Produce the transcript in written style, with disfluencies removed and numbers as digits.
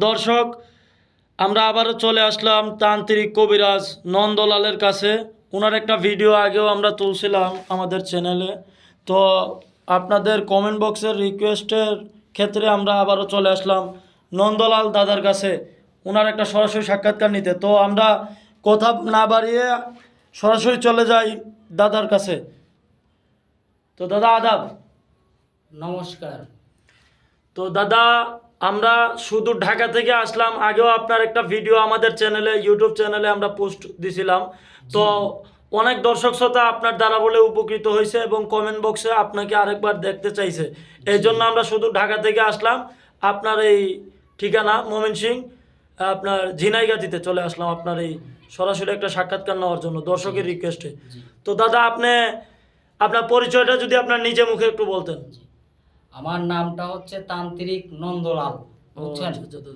দর্শক, আমরা আবারও চলে আসলাম তান্ত্রিক কবিরাজ নন্দলালের কাছে। ওনার একটা ভিডিও আগেও আমরা তুলছিলাম আমাদের চ্যানেলে। তো আপনাদের কমেন্ট বক্সের রিকোয়েস্টের ক্ষেত্রে আমরা আবারও চলে আসলাম নন্দলাল দাদার কাছে ওনার একটা সরাসরি সাক্ষাৎকার নিতে। তো আমরা কথা না বাড়িয়ে সরাসরি চলে যাই দাদার কাছে। তো দাদা আদাব। নমস্কার। তো দাদা, আমরা শুধু ঢাকা থেকে আসলাম। আগেও আপনার একটা ভিডিও আমাদের চ্যানেলে, ইউটিউব চ্যানেলে আমরা পোস্ট দিছিলাম। তো অনেক দর্শক শ্রোতা আপনার দ্বারা বলে উপকৃত হয়েছে এবং কমেন্ট বক্সে আপনাকে আরেকবার দেখতে চাইছে। এই জন্য আমরা শুধু ঢাকা থেকে আসলাম। আপনার এই ঠিকানা ময়মনসিংহ, আপনার ঝিনাইগাতিতে চলে আসলাম আপনার এই সরাসরি একটা সাক্ষাৎকার নেওয়ার জন্য দর্শকের রিকোয়েস্টে। তো দাদা, আপনি আপনার পরিচয়টা যদি আপনার নিজে মুখে একটু বলতেন। আমার নামটা হচ্ছে তান্ত্রিক নন্দলাল, বুঝছেন?